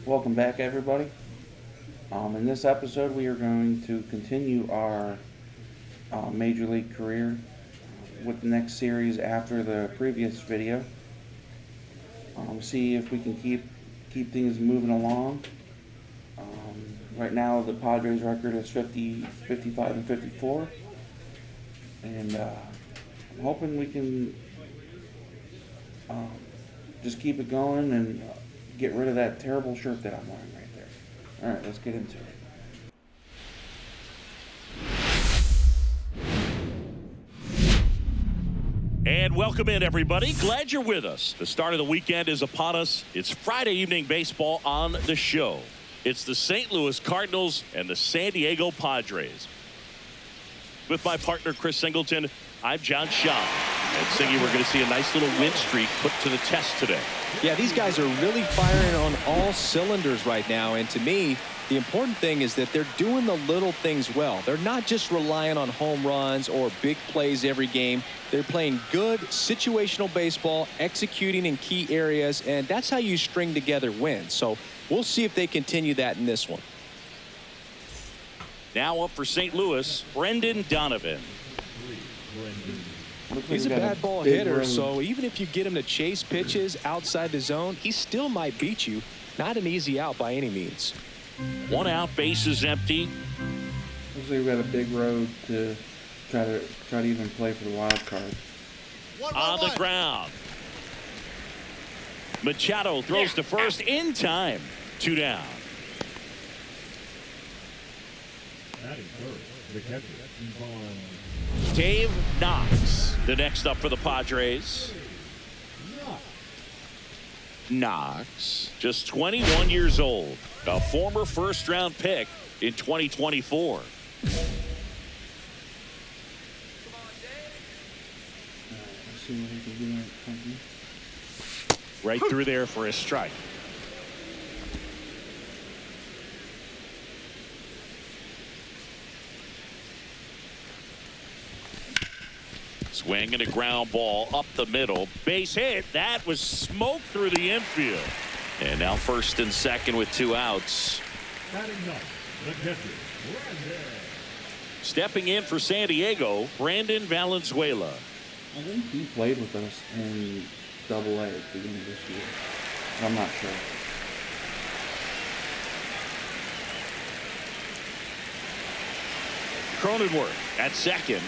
Welcome back, everybody. In this episode, we are going to continue our Major League career with the next series after the previous video. See if we can keep things moving along. Right now, the Padres' record is 55 and 54, and I'm hoping we can just keep it going and get rid of that terrible shirt that I'm wearing right there. All right, let's get into it. And welcome in, everybody. Glad you're with us. The start of the weekend is upon us. It's Friday evening baseball on the show. It's the St. Louis Cardinals and the San Diego Padres. With my partner, Chris Singleton, I'm John Shaw. And Singy, we're going to see a nice little win streak put to the test today. Yeah, these guys are really firing on all cylinders right now. And to me, the important thing is that they're doing the little things well. They're not just relying on home runs or big plays every game. They're playing good situational baseball, executing in key areas, and that's how you string together wins. So we'll see if they continue that in this one. Now up for St. Louis, Brendan Donovan. He's a bad ball hitter, so even if you get him to chase pitches outside the zone, he still might beat you. Not an easy out by any means. One out, base is empty. Looks like we got a big road to try to even play for the wild card. On the ground. Machado throws to first in time. 2 down. Dave Knox, the next up for the Padres. Knox, just 21 years old, a former first-round pick in 2024. Right through there for a strike. Swing and a ground ball up the middle. Base hit. That was smoke through the infield. And now first and second with 2 outs. Stepping in for San Diego, Brandon Valenzuela. I think he played with us in Double-A at the beginning of this year. I'm not sure. Cronenworth at second.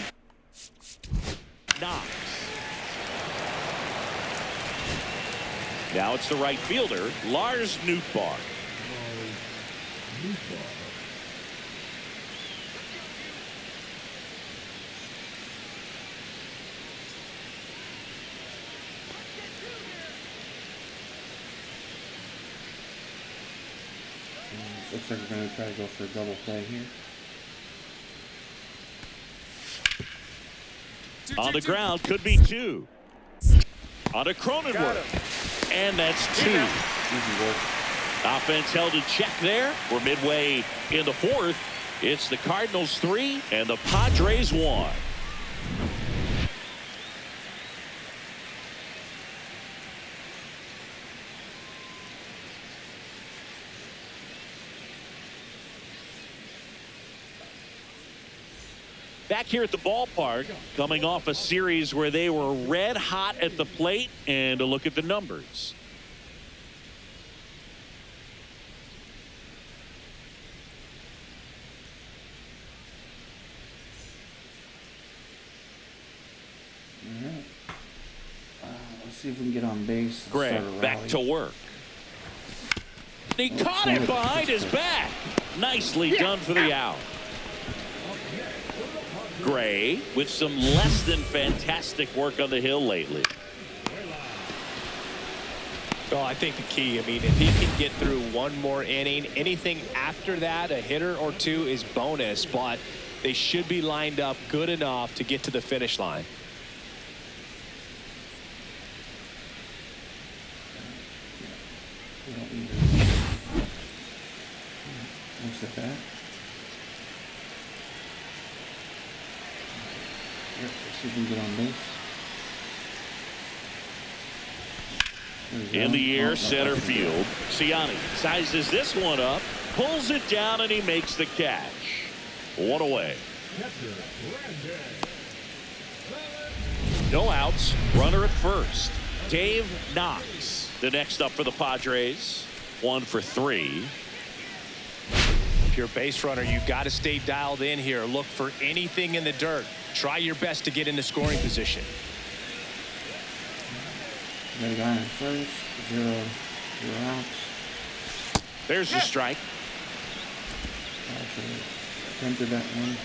Knox. Now it's the right fielder, Lars Nootbaar. Looks like we're going to try to go for a double play here. On the ground, could be 2. On a Cronenworth. And that's 2. Easy work. Offense held in check there. We're midway in the 4th. It's the Cardinals 3 and the Padres 1. Back here at the ballpark, coming off a series where they were red hot at the plate, and a look at the numbers. All right. Let's see if we can get on base. Gray back to work. He caught it behind his back. Nicely done for the out. Gray with some less than fantastic work on the hill lately. Well, I think the key, if he can get through one more inning, anything after that, a hitter or 2 is bonus, but they should be lined up good enough to get to the finish line. Looks at that. Let's see if we can get on base. In the air, center field. Siani sizes this one up, pulls it down, and he makes the catch. One away. No outs. Runner at first. Dave Knox, the next up for the Padres. 1 for 3. If you're a base runner, you got to stay dialed in here. Look for anything in the dirt. Try your best to get into scoring position. Got a guy on first. 0 outs. There's the strike. Attempted that one.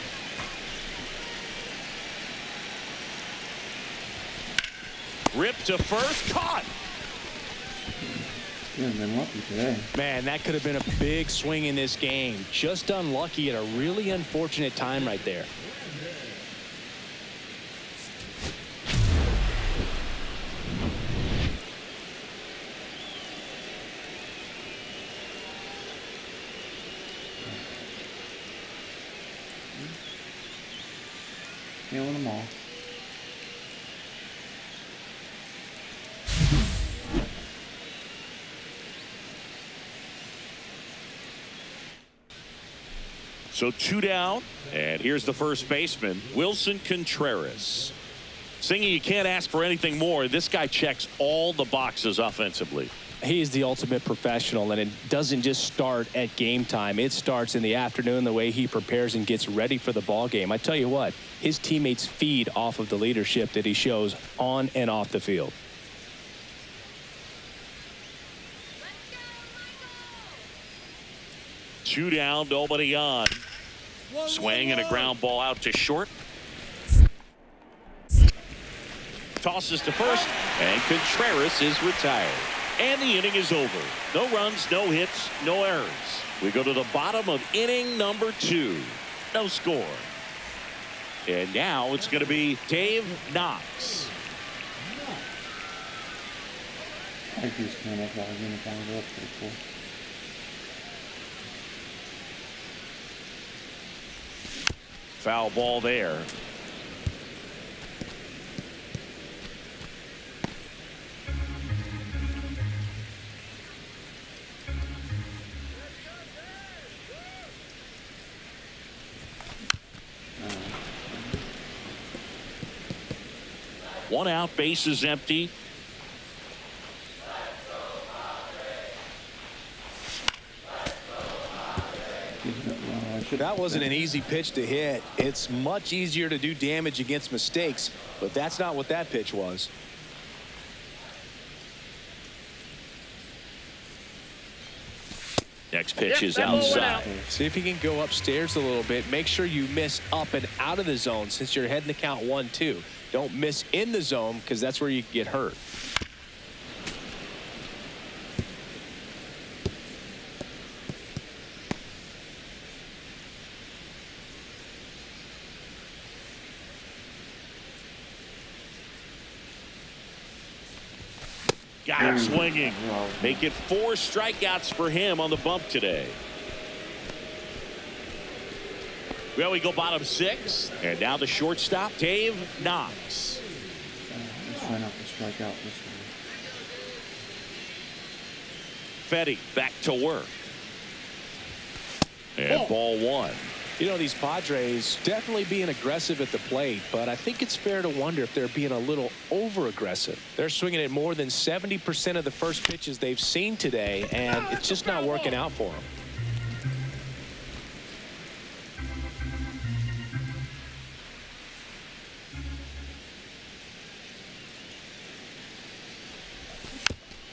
Ripped to first. Caught. You've been lucky today. Man, that could have been a big swing in this game. Just unlucky at a really unfortunate time right there. Killing them all. So 2 down, and here's the first baseman, Wilson Contreras. Singy, you can't ask for anything more. This guy checks all the boxes offensively. He is the ultimate professional, and it doesn't just start at game time. It starts in the afternoon, the way he prepares and gets ready for the ball game. I tell you what, his teammates feed off of the leadership that he shows on and off the field. Two down, nobody on. Swing and a ground ball out to short. Tosses to first, and Contreras is retired. And the inning is over. No runs, no hits, no errors. We go to the bottom of inning number 2. No score. And now it's going to be Dave Knox. I like these camouflage uniforms. That's pretty cool. Foul ball there. One out, base is empty. That wasn't an easy pitch to hit. It's much easier to do damage against mistakes, but that's not what that pitch was. Next pitch is outside. See if you can go upstairs a little bit. Make sure you miss up and out of the zone since you're heading to count 1-2. Don't miss in the zone because that's where you get hurt. Got him swinging. Make it 4 strikeouts for him on the bump today. Well, we go bottom 6. And now the shortstop, Dave Knox. Let's try not to strike out this one. Fetty back to work. And ball 1. You know, these Padres definitely being aggressive at the plate, but I think it's fair to wonder if they're being a little over-aggressive. They're swinging at more than 70% of the first pitches they've seen today, and it's just not working out for them.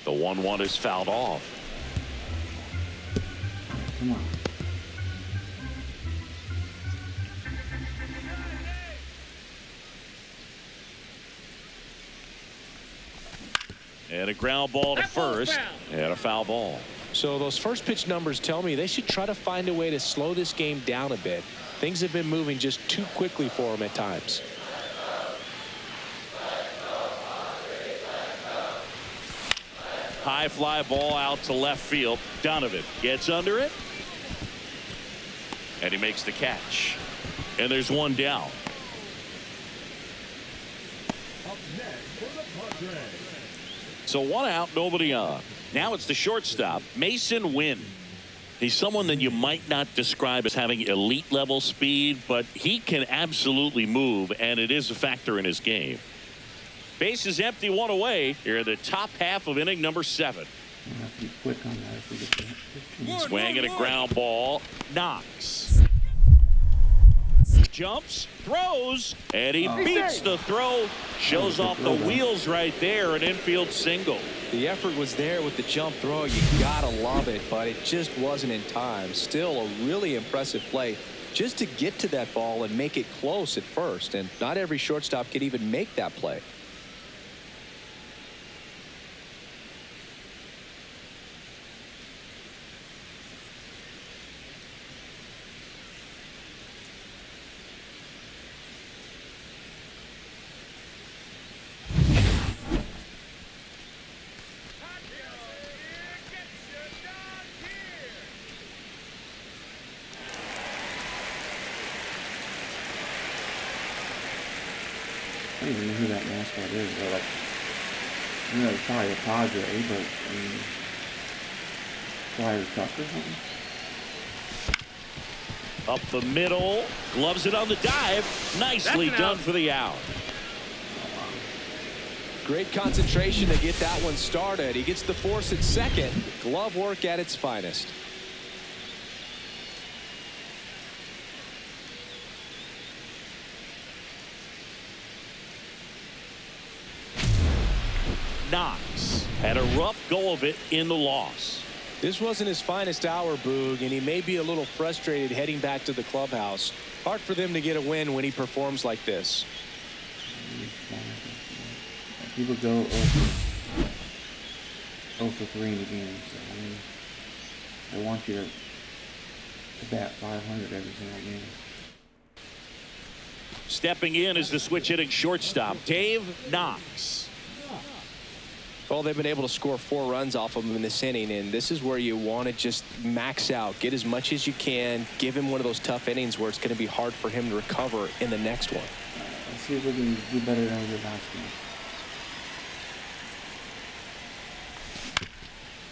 The 1-1 is fouled off. Come on. And a ground ball to first. And a foul ball. So those first pitch numbers tell me they should try to find a way to slow this game down a bit. Things have been moving just too quickly for them at times. High fly ball out to left field. Donovan gets under it. And he makes the catch. And there's one down. So 1 out, nobody on. Now it's the shortstop, Mason Wynn. He's someone that you might not describe as having elite level speed, but he can absolutely move, and it is a factor in his game. Base is empty, 1 away here in the top half of inning number 7. Have to be quick on that if we get to 15. Swing and a ground ball. Knocks. Jumps, throws, and he beats the throw. Shows off the wheels right there, an infield single. The effort was there with the jump throw. You gotta love it, but it just wasn't in time. Still a really impressive play just to get to that ball and make it close at first. And not every shortstop can even make that play. I don't even know who that mascot is. They're like, you know, probably a Padre, but I mean, Flyers Cup or something. Up the middle, gloves it on the dive. Nicely done for the out. Great concentration to get that one started. He gets the force at second. Glove work at its finest. Knox had a rough go of it in the loss. This wasn't his finest hour, Boog, and he may be a little frustrated heading back to the clubhouse. Hard for them to get a win when he performs like this. People go 0 for 3 in the game, so I mean, I want you to bat 500 every single game. Stepping in is the switch hitting shortstop, Dave Knox. Well, they've been able to score 4 runs off of him in this inning, and this is where you want to just max out, get as much as you can, give him one of those tough innings where it's going to be hard for him to recover in the next one. Let's see if we can do better than we did last game.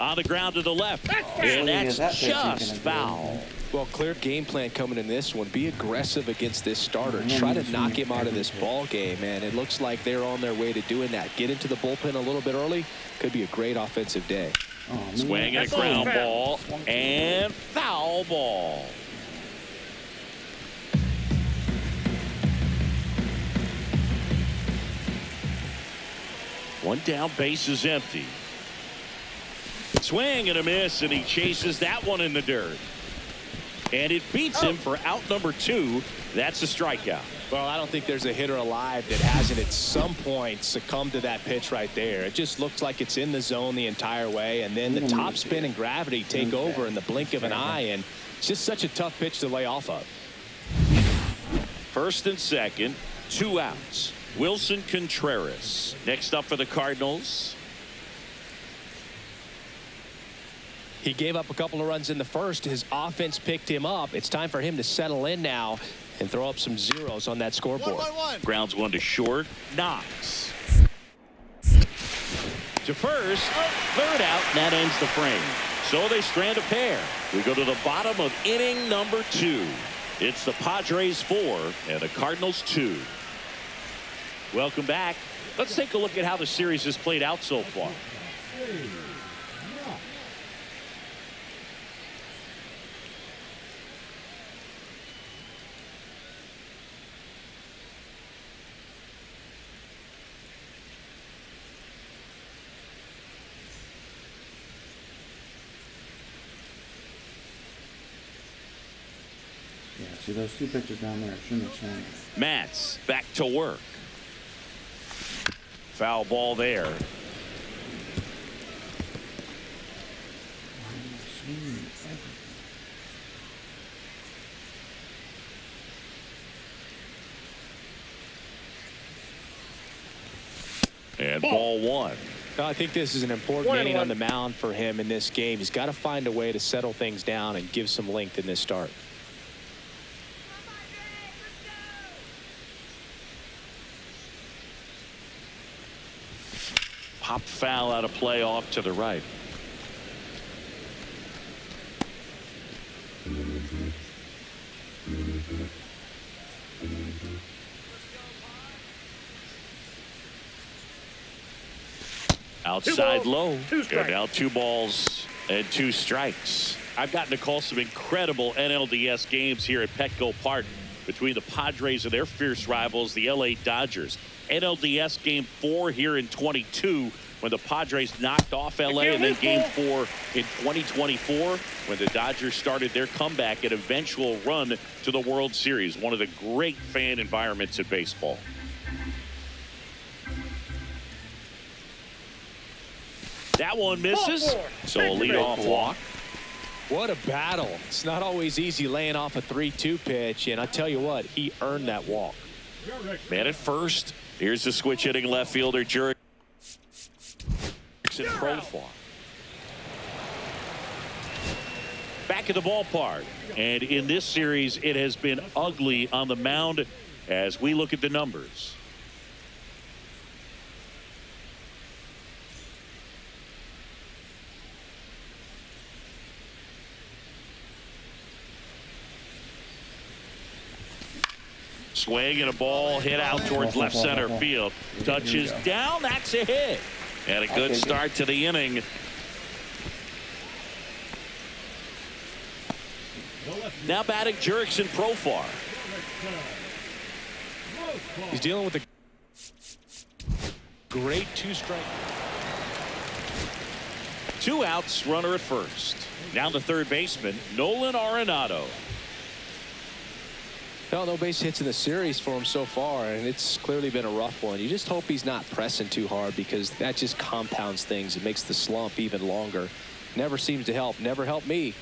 On the ground to the left, and that's just foul. Well, clear game plan coming in this one. Be aggressive against this starter. Try to knock him out of this ball game, and it looks like they're on their way to doing that. Get into the bullpen a little bit early. Could be a great offensive day. Swing and a ground ball, and foul ball. One down, base is empty. Swing and a miss, and he chases that one in the dirt. And it beats him for out number 2. That's a strikeout. Well, I don't think there's a hitter alive that hasn't at some point succumbed to that pitch right there. It just looks like it's in the zone the entire way, and then the top spin and gravity take over in the blink of an eye, and it's just such a tough pitch to lay off of. First and second, 2 outs. Wilson Contreras next up for the Cardinals. He gave up a couple of runs in the first. His offense picked him up. It's time for him to settle in now and throw up some zeros on that scoreboard. Grounds one to short. Knox to first. Third out, and that ends the frame. So they strand a pair. We go to the bottom of inning number 2. It's the Padres 4 and the Cardinals 2. Welcome back. Let's take a look at how the series has played out so far. Yeah, see those 2 pitches down there shouldn't have changed. Matz back to work. Foul ball there. And ball 1. I think this is an important inning on the mound for him in this game. He's got to find a way to settle things down and give some length in this start. Pop foul out of play off to the right. Outside low. And now 2 balls and 2 strikes. I've gotten to call some incredible NLDS games here at Petco Park between the Padres and their fierce rivals, the LA Dodgers. NLDS Game 4 here in 22 when the Padres knocked off LA, and then Game 4 in 2024 when the Dodgers started their comeback and eventual run to the World Series. One of the great fan environments in baseball. That one misses, so a leadoff walk. What a battle. It's not always easy laying off a 3-2 pitch, and I tell you what, he earned that walk. Man at first. Here's the switch hitting left fielder Jurickson Profar. Back at the ballpark, and in this series it has been ugly on the mound as we look at the numbers. Swing and a ball hit out towards left center field. Touches down. That's a hit. And a good start to the inning. Now batting Jurickson Profar. He's dealing with a great 2-strike. 2 outs, runner at first. Now the third baseman, Nolan Arenado. No base hits in the series for him so far, and it's clearly been a rough one. You just hope he's not pressing too hard, because that just compounds things. It makes the slump even longer. Never seems to help. Never helped me.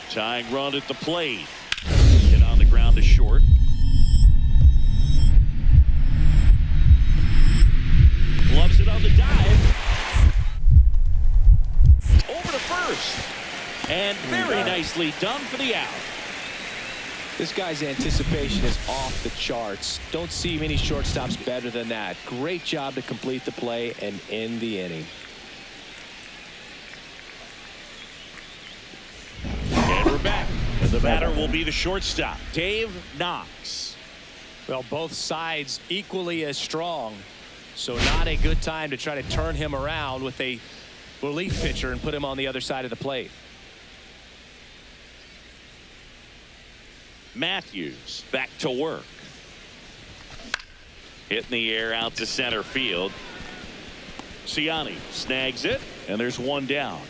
Tying run at the plate. Hit on the ground to short. Loves it on the dive. Over to first. And very nicely done for the out. This guy's anticipation is off the charts. Don't see many shortstops better than that. Great job to complete the play and end the inning. And we're back. And the batter will be the shortstop, Dave Knox. Well, both sides equally as strong. So not a good time to try to turn him around with a relief pitcher and put him on the other side of the plate. Matthews back to work. Hit in the air out to center field. Ciani snags it, and there's one down.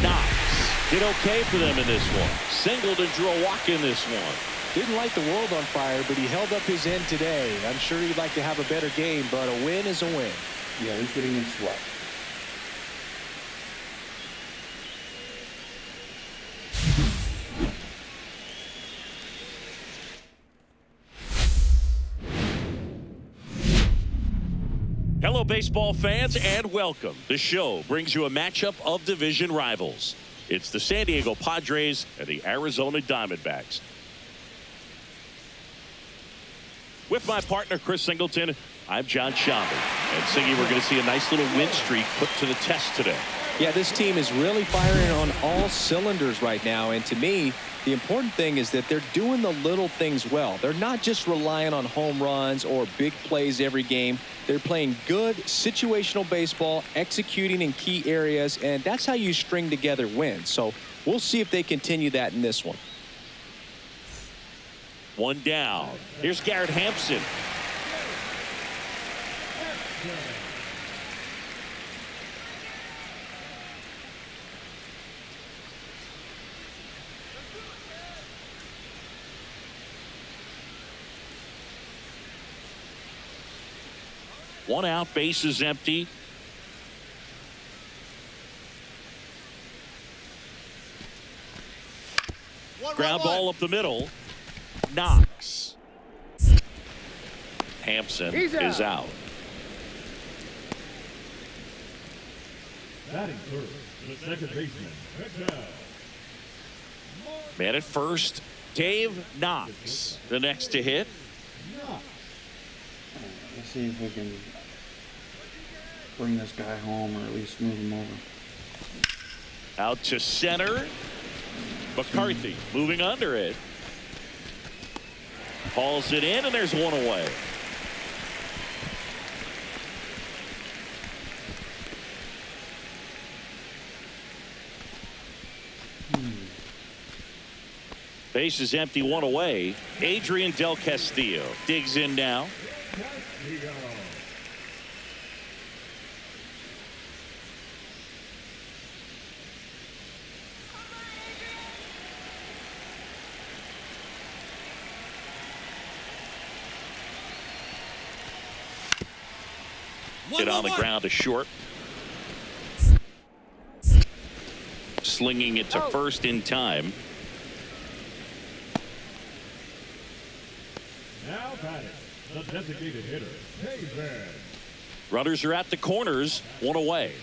Knox did okay for them in this one. Singled and drew a walk in this one. Didn't light the world on fire, but he held up his end today. I'm sure he'd like to have a better game, but a win is a win. Yeah, he's getting in sweat. Hello, baseball fans, and welcome. The show brings you a matchup of division rivals. It's the San Diego Padres and the Arizona Diamondbacks. With my partner, Chris Singleton, I'm John Schaumburg. And Siggy, we're going to see a nice little win streak put to the test today. Yeah, this team is really firing on all cylinders right now. And to me, the important thing is that they're doing the little things well. They're not just relying on home runs or big plays every game. They're playing good situational baseball, executing in key areas, and that's how you string together wins. So we'll see if they continue that in this one. One down. Here's Garrett Hampson. One out, base is empty. Ground ball up the middle. Knox. Hampson is out. Batting third, the second baseman, touchdown. Man at first, Dave Knox, the next to hit. Let's see if we can bring this guy home, or at least move him over. Out to center. McCarthy moving under it. Hauls it in, and there's one away. Base is empty, one away. Adrian Del Castillo digs in now. Hit on the ground to short. Slinging it to first in time. Now batting, the designated hitter, David. Runners are at the corners, one away.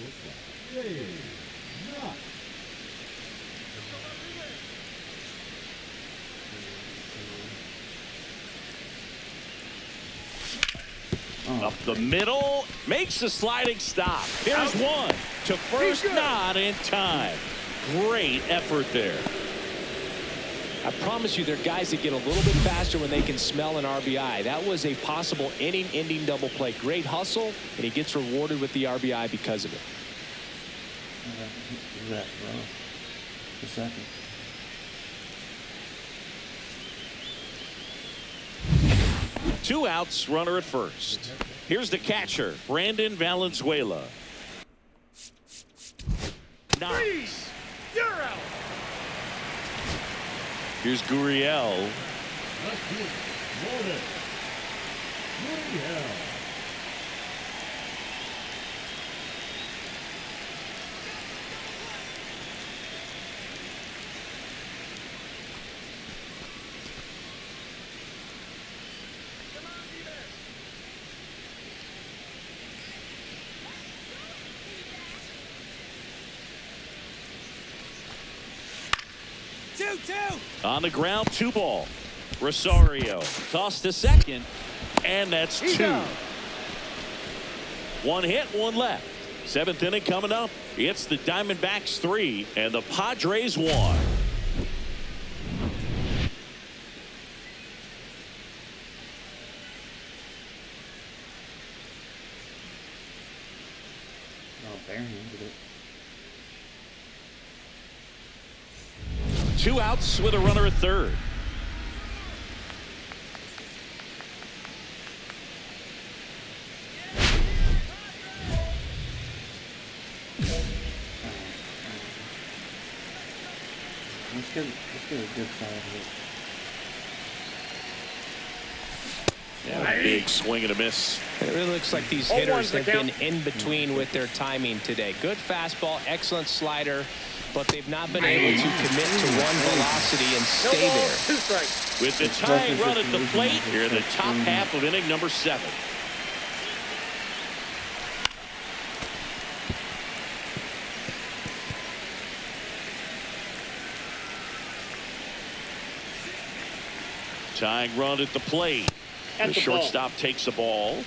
Up the middle, makes a sliding stop. Here's one to first, not in time. Great effort there. I promise you, there are guys that get a little bit faster when they can smell an RBI. That was a possible inning-ending double play. Great hustle, and he gets rewarded with the RBI because of it. That, bro. The second. Two outs, runner at first. Here's the catcher, Brandon Valenzuela. Nice. You're out. Here's Gurriel. Left field, Morton. Gurriel. On the ground, 2 ball. Rosario tossed to second, and that's 2. One hit, one left. 7th inning coming up. It's the Diamondbacks 3 and the Padres 1. Oh, barehanded it. 2 outs with a runner at third. Let's get a good side hit. Yeah, a big swing and a miss. It really looks like these hitters have been in between with their timing today. Good fastball, excellent slider, but they've not been able to commit to one velocity and stay there. With the tying run at the plate here in the top half of inning number 7. Tying run at the plate. The shortstop takes the ball.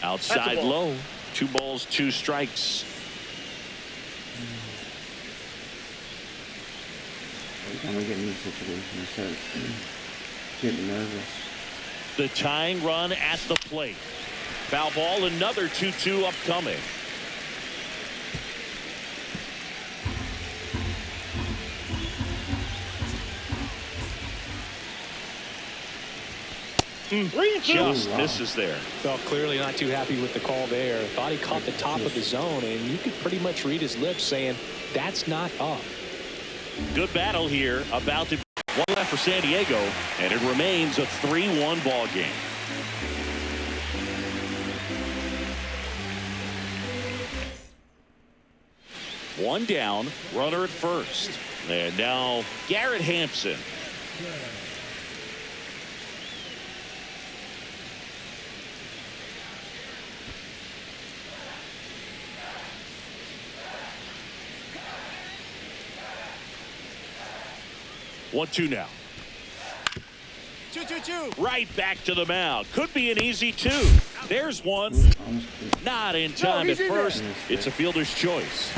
Outside low. 2 balls, 2 strikes. Every time we get in this situation, I start getting nervous. The tying run at the plate. Foul ball, another 2-2 upcoming. Just misses there. Well, clearly not too happy with the call there. Thought he caught the top of the zone, and you could pretty much read his lips saying, that's not up. Good battle here. About to be 1 left for San Diego, and it remains a 3-1 ball game. One down, runner at first. And now Garrett Hampson. 1-2 now. 2-2-2. Right back to the mound. Could be an easy 2. There's one. Not in time at first. It's a fielder's choice.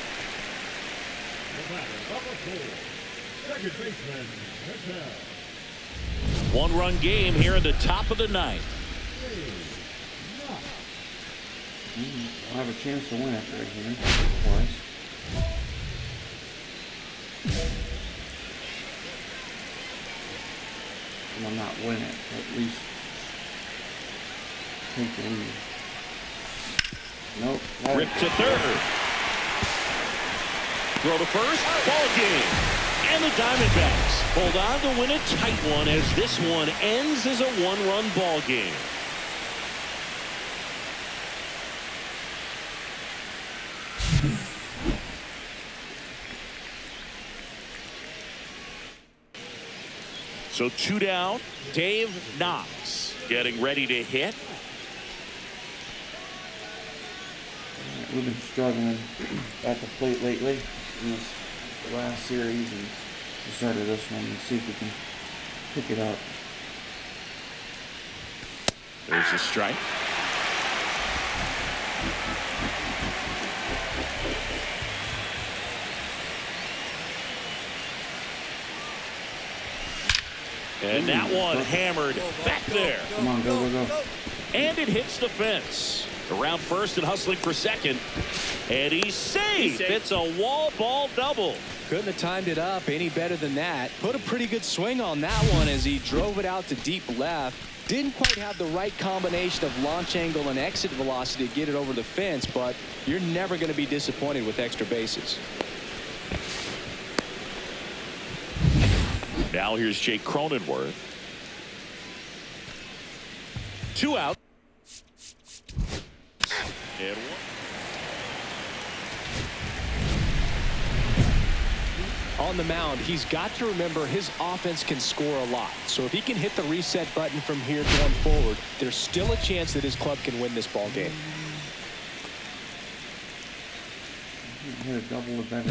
The batter, number 4, second baseman, Patel. 1-run game here in the top of the 9th. I'll have a chance to win it right here. Twice. Well, not win it, but at least take the lead. Nope. Rip to third. Throw to first. Ball game. And the Diamondbacks hold on to win a tight one as this one ends as a 1-run ball game. So 2 down. Dave Knox getting ready to hit. We've been struggling at the plate lately in this last series, and we started this one and see if we can pick it up. There's a strike. And that one hammered back there. Come on, go, go, go. And it hits the fence. Around first and hustling for second. And he's safe. It's a wall ball double. Couldn't have timed it up any better than that. Put a pretty good swing on that one as he drove it out to deep left. Didn't quite have the right combination of launch angle and exit velocity to get it over the fence, but you're never going to be disappointed with extra bases. Now here's Jake Cronenworth. 2 out. And 1. On the mound, he's got to remember his offense can score a lot. So if he can hit the reset button from here going forward, there's still a chance that his club can win this ball game. Hit a double or better.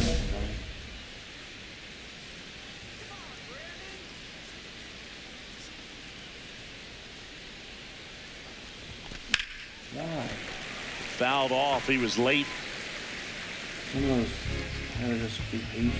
Fouled off. He was late. Some of those, I gotta just be patient.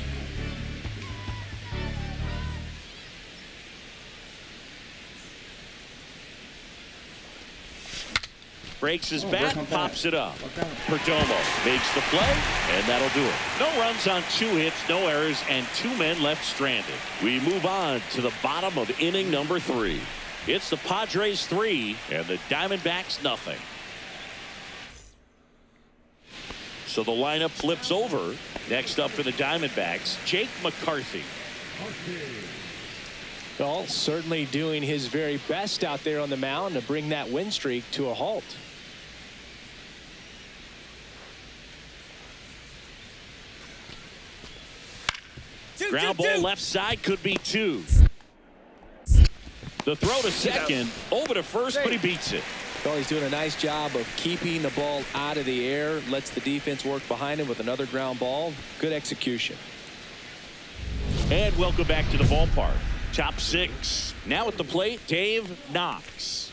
Breaks his bat, back. pops it up. Look out. Perdomo makes the play, and that'll do it. No runs on 2 hits, no errors, and 2 men left stranded. We move on to the bottom of inning number 3. It's the Padres 3 and the Diamondbacks nothing. So the lineup flips over. Next up for the Diamondbacks, Jake McCarthy. Well, certainly doing his very best out there on the mound to bring that win streak to a halt. Ground ball left side, could be 2. The throw to second, over to first, but he beats it. Well, he's doing a nice job of keeping the ball out of the air, lets the defense work behind him with another ground ball. Good execution. And welcome back to the ballpark. Top 6. Now at the plate, Dave Knox.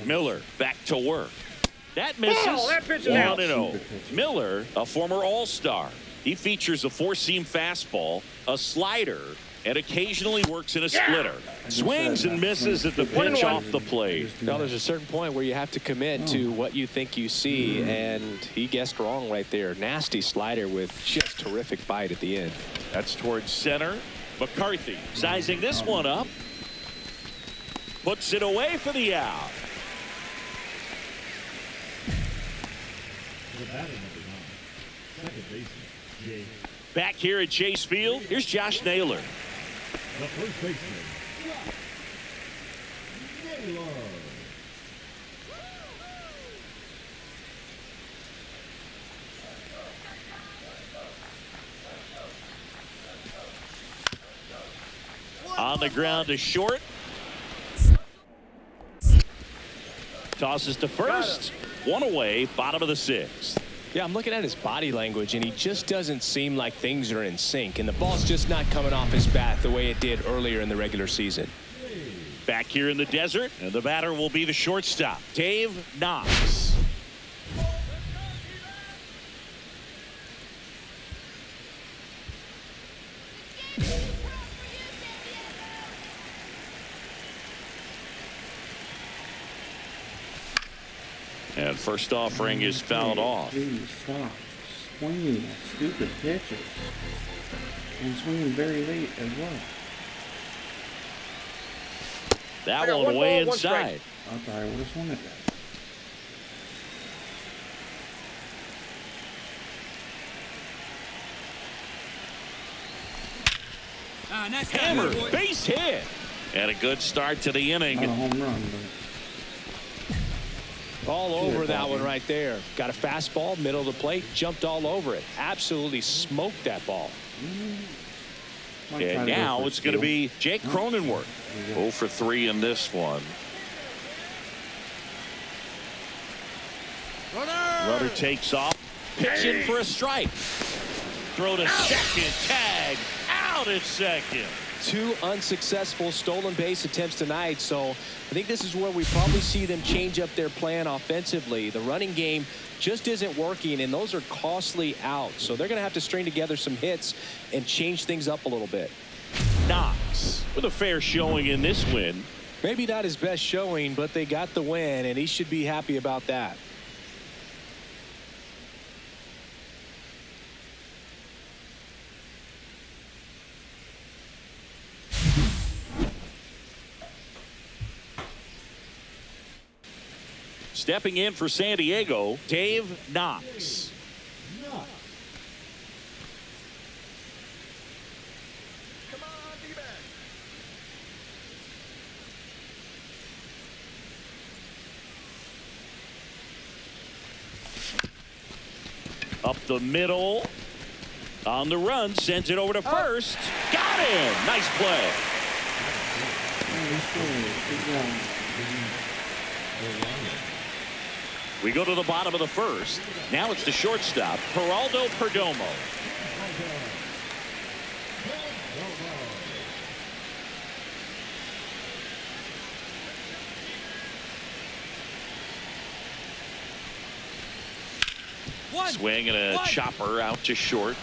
Miller back to work. That misses. 1-0. Miller, a former All-Star. He features a 4-seam fastball, a slider, and occasionally works in a splitter. Swings and misses at the pitch off the plate. Now, there's a certain point where you have to commit to what you think you see, and he guessed wrong right there. Nasty slider with just terrific bite at the end. That's towards center. McCarthy sizing this one up. Puts it away for the out. The batter, number 9, second baseman, Jake. Back here at Chase Field, here's Josh Naylor. The first baseman, Naylor. On the ground to short. Tosses to first. One away, bottom of the sixth. Yeah, I'm looking at his body language, and he just doesn't seem like things are in sync, and the ball's just not coming off his bat the way it did earlier in the regular season. Back here in the desert, and the batter will be the shortstop, Dave Knox. And first offering is fouled off. Please stop swinging at stupid pitches. And swinging very late as well. That one way inside. I thought I would have swung at that. Hammered, base hit. And a good start to the inning. Not a home run, but All over that one right there. Got a fastball, middle of the plate, jumped all over it. Absolutely smoked that ball. And now it's going to be Jake Cronenworth. 0 for 3 in this one. Rudder takes off. Pitching for a strike. Throw to second. Tag. Out at second. 2 unsuccessful stolen base attempts tonight, so I think this is where we probably see them change up their plan offensively. The running game just isn't working, and those are costly outs, so they're going to have to string together some hits and change things up a little bit. Knox with a fair showing in this win. Maybe not his best showing, but they got the win, and he should be happy about that. Stepping in for San Diego, Dave Knox. Up the middle. On the run, sends it over to first. Got him. Nice play. We go to the bottom of the first. Now it's the shortstop, Geraldo Perdomo. Swing and a chopper out to short.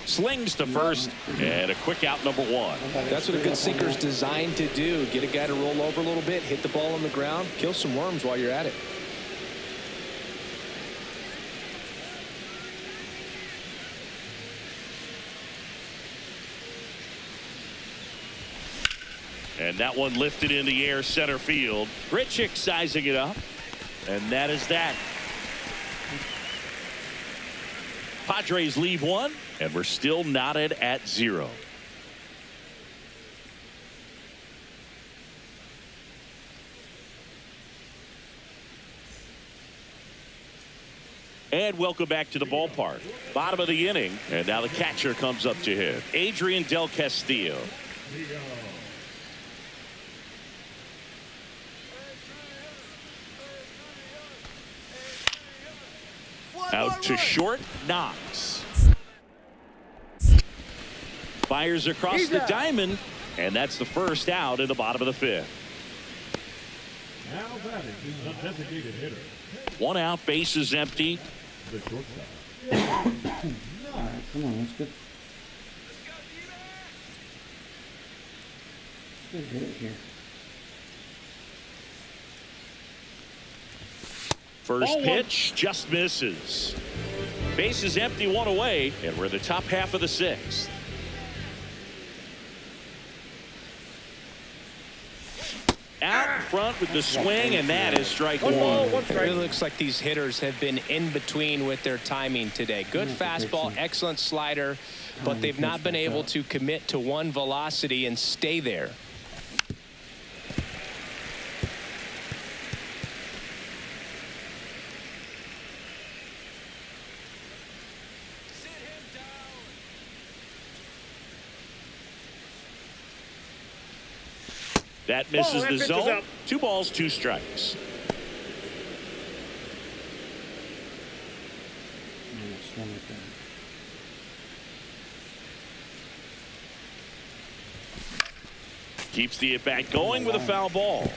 Slings to first, and a quick out, number 1. That's what a good sinker is designed to do. Get a guy to roll over a little bit, hit the ball on the ground, kill some worms while you're at it. And that one lifted in the air, center field. Grichuk sizing it up, and that is that. Padres leave 1, and we're still knotted at 0. And welcome back to the ballpark. Bottom of the inning, and now the catcher comes up to hit. Adrian Del Castillo. Out to short, Knox. Fires across the diamond, and that's the first out in the bottom of the 5th. Now batting the designated hitter. 1 out, bases empty. The shortstop. All right, come on, let's get. Good hit here. First pitch just misses. Bases empty, 1 away, and we're in the top half of the 6th. Out front with the swing, and that is strike 1. It really looks like these hitters have been in between with their timing today. Good fastball, excellent slider, but they've not been able to commit to one velocity and stay there. That misses the zone. 2 balls, 2 strikes. Keeps the at-bat going with a foul ball.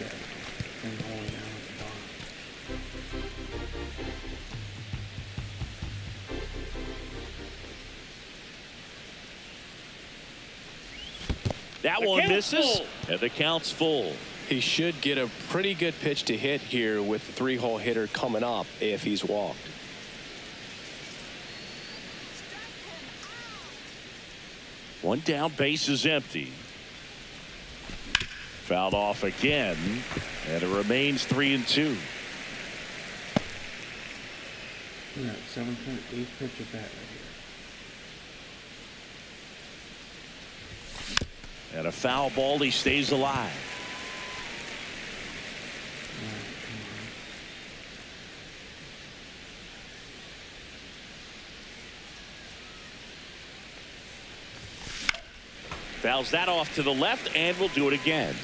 That one misses, and the count's full. He should get a pretty good pitch to hit here with the 3-hole hitter coming up if he's walked. One down, base is empty. Fouled off again, and it remains 3-2. Yeah, 7.8 pitch at bat right here. And a foul ball, he stays alive. Fouls that off to the left, and we'll do it again.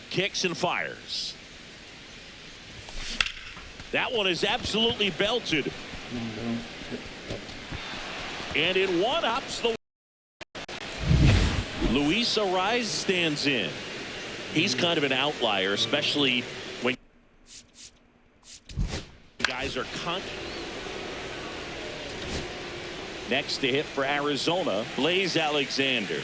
Kicks and fires. That one is absolutely belted. And in one ups the Luis Ariz stands in. He's kind of an outlier, especially when guys are next to hit for Arizona, Blaze Alexander.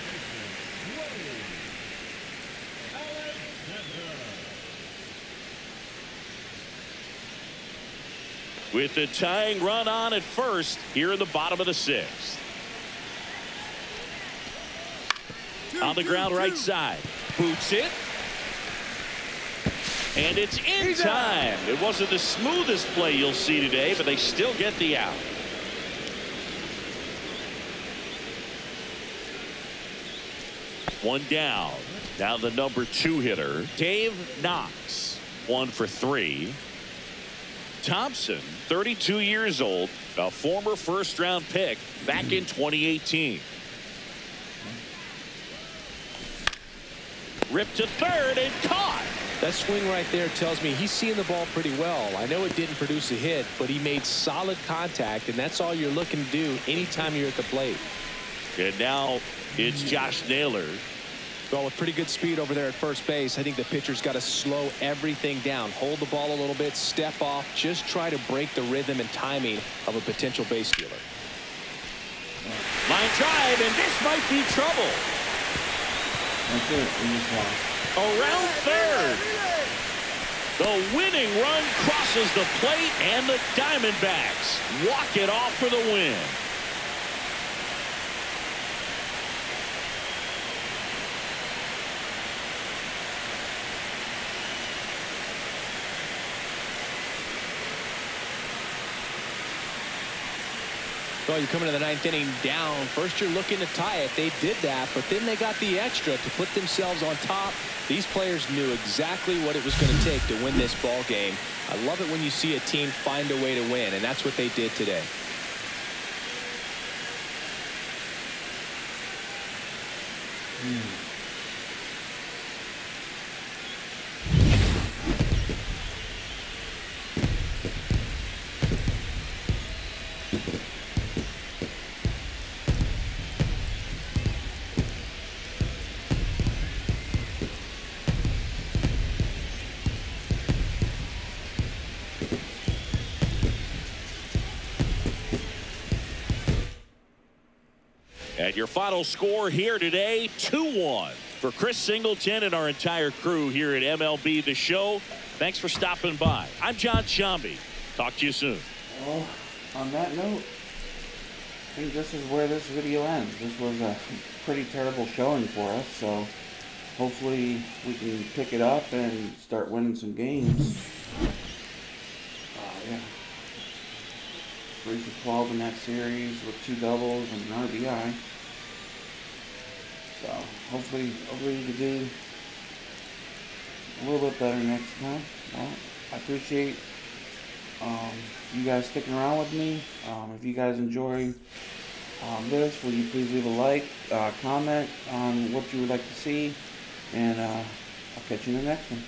With the tying run on at first here in the bottom of the 6th. On the ground right side. Boots it. And it's in time. It wasn't the smoothest play you'll see today, but they still get the out. One down. Now the number 2 hitter, Dave Knox. 1 for 3. Thompson, 32 years old, a former first-round pick back in 2018. Ripped to third and caught. That swing right there tells me he's seeing the ball pretty well. I know it didn't produce a hit, but he made solid contact, and that's all you're looking to do anytime you're at the plate. And now it's Josh Naylor. Well, with pretty good speed over there at first base, I think the pitcher's got to slow everything down. Hold the ball a little bit, step off, just try to break the rhythm and timing of a potential base stealer. Line drive, and this might be trouble. That's it. We just lost. Around third. The winning run crosses the plate, and the Diamondbacks walk it off for the win. Well, you come into the 9th inning down. First, you're looking to tie it. They did that, but then they got the extra to put themselves on top. These players knew exactly what it was going to take to win this ball game. I love it when you see a team find a way to win, and that's what they did today. And your final score here today, 2-1. For Chris Singleton and our entire crew here at MLB The Show, thanks for stopping by. I'm John Shambi. Talk to you soon. Well, on that note, I think this is where this video ends. This was a pretty terrible showing for us, so hopefully we can pick it up and start winning some games. Yeah. 3 for 12 in that series with 2 doubles and an RBI. So hopefully we can do a little bit better next time. Well, I appreciate You guys sticking around with me. If you guys enjoy this, will you please leave a like, comment on what you would like to see, and I'll catch you in the next one.